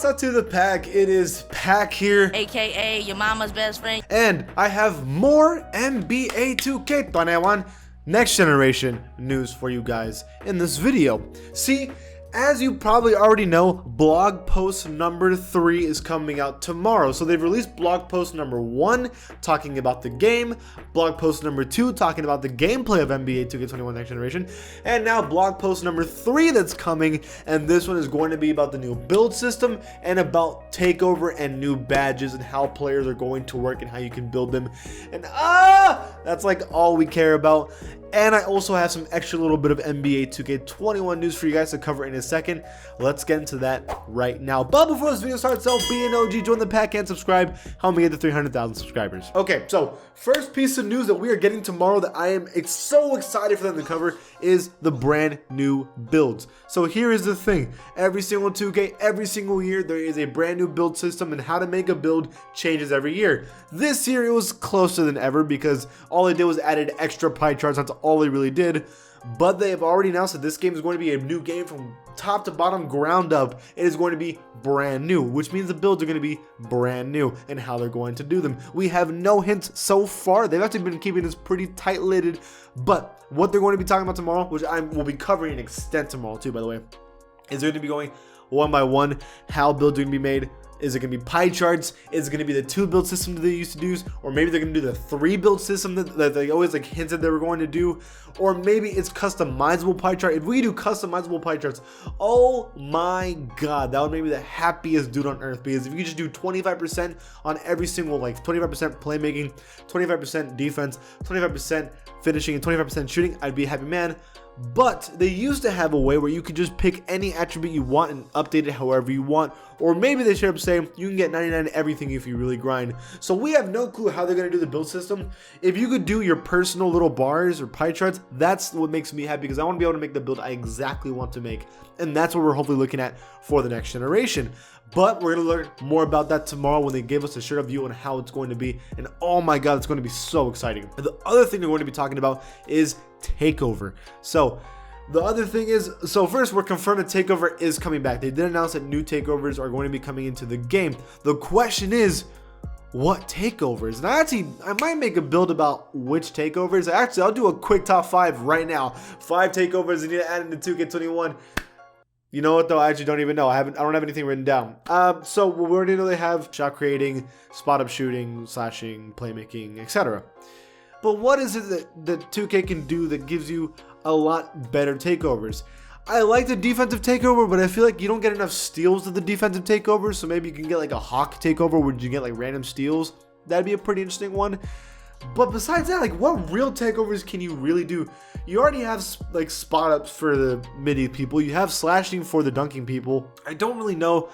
Toss out to the pack. It is Pack here, aka your mama's best friend. and I have more NBA 2K21 next generation news for you guys in this video. See, as you probably already know, blog post number 3 is coming out tomorrow. So they've released blog post number 1 talking about the game, blog post number 2 talking about the gameplay of NBA 2K21 Next Generation, and now blog post number 3 that's coming, and this one is going to be about the new build system and about takeover and new badges and how players are going to work and how you can build them. And that's like all we care about. And I also have some extra little bit of NBA 2K21 news for you guys to cover in a second. Let's get into that right now. But before this video starts, so be an OG, join the pack and subscribe. Help me get to 300,000 subscribers. Okay, so first piece of news that we are getting tomorrow that I am so excited for them to cover is the brand new builds. So here is the thing. Every single 2K, every single year, there is a brand new build system, and how to make a build changes every year. This year, it was closer than ever because all they did was added extra pie charts. That's all they really did. But they have already announced that this game is going to be a new game from top to bottom, ground up. It is going to be brand new, which means the builds are going to be brand new and how they're going to do them. We have no hints so far. They've actually been keeping this pretty tight-lidded, but what they're going to be talking about tomorrow, which I will be covering in extent tomorrow too, by the way, is they're going to be going one by one how builds are going to be made. Is it going to be pie charts? Is it going to be the 2 build system that they used to do? Or maybe they're going to do the 3 build system that they always like hinted they were going to do? Or maybe it's customizable pie chart. If we do customizable pie charts, oh my god, that would make me the happiest dude on earth. Because if you could just do 25% on every single, like 25% playmaking, 25% defense, 25% finishing, and 25% shooting, I'd be a happy man. But they used to have a way where you could just pick any attribute you want and update it however you want. Or maybe they should have saying you can get 99 everything if you really grind. So we have no clue how they're going to do the build system. If you could do your personal little bars or pie charts, that's what makes me happy, because I want to be able to make the build I exactly want to make. And that's what we're hopefully looking at for the next generation. But we're going to learn more about that tomorrow when they give us a straight up view on how it's going to be. And oh my god, it's going to be so exciting. And the other thing they're going to be talking about is Takeover. So the other thing is, so first we're confirmed that Takeover is coming back. They did announce that new takeovers are going to be coming into the game. The question is, what takeovers? And I might make a build about which takeovers. Actually, I'll do a quick top 5 right now. 5 takeovers you need to add into 2K21. You know what though? I actually don't even know. I don't have anything written down. So we already know they have shot creating, spot up shooting, slashing, playmaking, etc. But what is it that 2K can do that gives you a lot better takeovers? I like the defensive takeover, but I feel like you don't get enough steals with the defensive takeover. So maybe you can get like a hawk takeover where you get like random steals. That'd be a pretty interesting one. But besides that, like, what real takeovers can you really do? You already have like spot ups for the midi people. You have slashing for the dunking people. I don't really know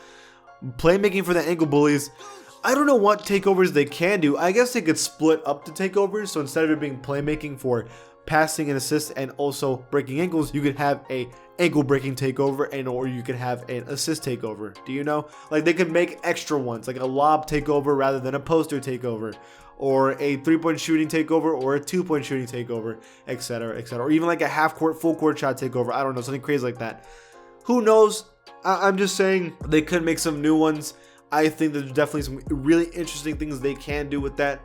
playmaking for the ankle bullies. I don't know what takeovers they can do. I guess they could split up the takeovers. So instead of it being playmaking for passing and assist and also breaking ankles, you could have a ankle breaking takeover, and or you could have an assist takeover. Do you know? Like, they could make extra ones, like a lob takeover rather than a poster takeover, or a 3-point shooting takeover, or a 2-point shooting takeover, etc., etc. Or even like a half court, full court shot takeover. I don't know, something crazy like that. Who knows? I'm just saying they could make some new ones. I think there's definitely some really interesting things they can do with that.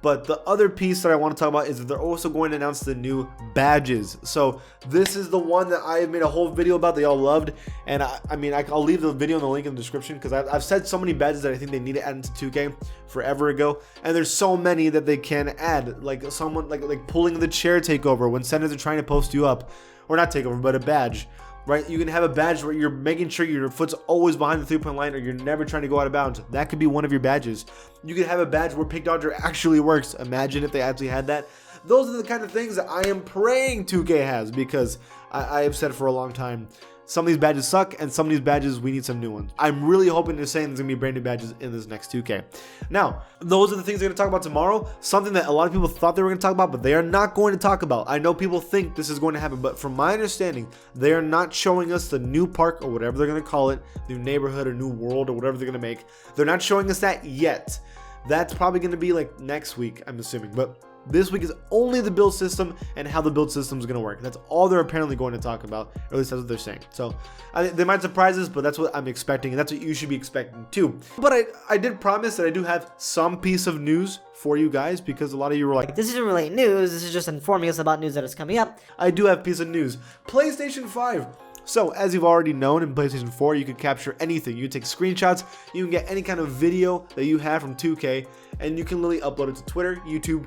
But the other piece that I want to talk about is that they're also going to announce the new badges. So this is the one that I made a whole video about that y'all loved. And I'll leave the video in the link in the description, because I've said so many badges that I think they need to add into 2K forever ago. And there's so many that they can add. Like someone like pulling the chair takeover when centers are trying to post you up. Or not takeover, but a badge. Right, you can have a badge where you're making sure your foot's always behind the 3-point line, or you're never trying to go out of bounds. That could be one of your badges. You could have a badge where pick dodger actually works. Imagine if they actually had that. Those are the kind of things that I am praying 2K has, because I have said for a long time, some of these badges suck, and some of these badges, we need some new ones. I'm really hoping they're saying there's going to be brand new badges in this next 2K. Now, those are the things they're going to talk about tomorrow. Something that a lot of people thought they were going to talk about, but they are not going to talk about. I know people think this is going to happen, but from my understanding, they are not showing us the new park, or whatever they're going to call it, new neighborhood or new world or whatever they're going to make. They're not showing us that yet. That's probably going to be like next week, I'm assuming. But This week is only the build system and how the build system is going to work. That's all they're apparently going to talk about, or at least that's what they're saying. So they might surprise us, but that's what I'm expecting, and that's what you should be expecting too. But I did promise that I do have some piece of news for you guys, because a lot of you were like, this isn't really news, this is just informing us about news that is coming up. I do have a piece of news. PlayStation 5. So, as you've already known, in PlayStation 4, you can capture anything. You can take screenshots, you can get any kind of video that you have from 2K, and you can literally upload it to Twitter, YouTube,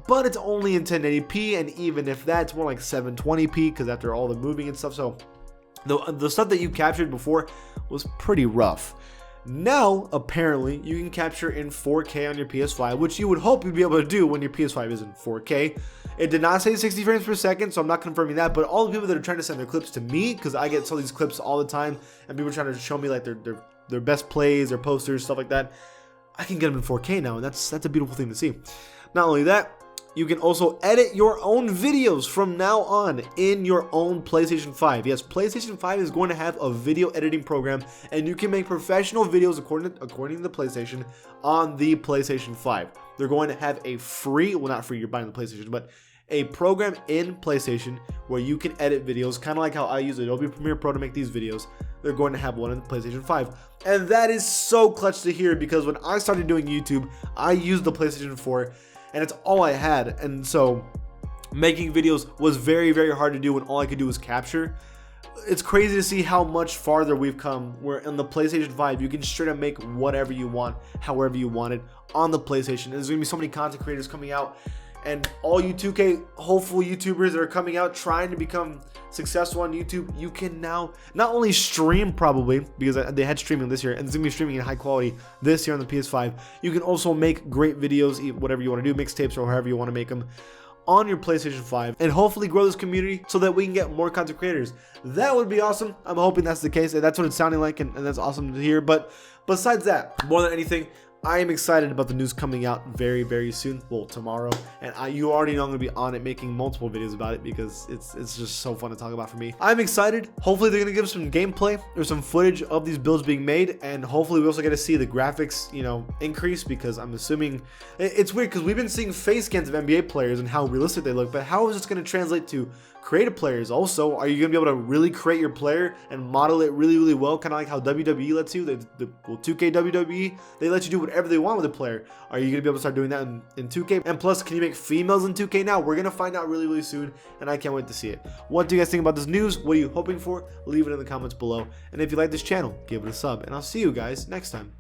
but it's only in 1080p, and even if that's more like 720p, because after all the moving and stuff, so the stuff that you captured before was pretty rough. Now, apparently, you can capture in 4K on your PS5, which you would hope you'd be able to do when your PS5 is in 4K. It did not say 60 frames per second, so I'm not confirming that, but all the people that are trying to send their clips to me, because I get some of these clips all the time, and people are trying to show me like their best plays, their posters, stuff like that, I can get them in 4K now, and that's a beautiful thing to see. Not only that, you can also edit your own videos from now on in your own PlayStation 5. Yes, PlayStation 5 is going to have a video editing program, and you can make professional videos according to the PlayStation on the PlayStation 5. They're going to have a free, well, not free, you're buying the PlayStation, but a program in PlayStation where you can edit videos, kind of like how I use Adobe Premiere Pro to make these videos. They're going to have one in the PlayStation 5. And that is so clutch to hear, because when I started doing YouTube, I used the PlayStation 4, and it's all I had. And so making videos was very, very hard to do when all I could do was capture. It's crazy to see how much farther we've come, where in the PlayStation 5 you can straight up make whatever you want, however you want it on the PlayStation. There's going to be so many content creators coming out, and all you 2K hopeful YouTubers that are coming out trying to become successful on YouTube, you can now not only stream, probably, because they had streaming this year, and it's going to be streaming in high quality this year on the PS5, you can also make great videos, whatever you want to do, mixtapes or however you want to make them, on your PlayStation 5, and hopefully grow this community so that we can get more content creators. That would be awesome. I'm hoping that's the case, and that's what it's sounding like, and that's awesome to hear. But besides that, more than anything, I am excited about the news coming out very, very soon. Well, tomorrow. And you already know I'm going to be on it making multiple videos about it, because it's just so fun to talk about for me. I'm excited. Hopefully they're going to give some gameplay or some footage of these builds being made. And hopefully we also get to see the graphics, increase, because I'm assuming it's weird, because we've been seeing face scans of NBA players and how realistic they look. But how is this going to translate to creative players? Also, are you going to be able to really create your player and model it really, really well, kind of like how WWE lets you? 2K WWE, they let you do whatever they want with a player. Are you going to be able to start doing that in 2K? And plus, can you make females in 2K now? We're going to find out really, really soon, and I can't wait to see it. What do you guys think about this news? What are you hoping for? Leave it in the comments below. And if you like this channel, give it a sub, and I'll see you guys next time.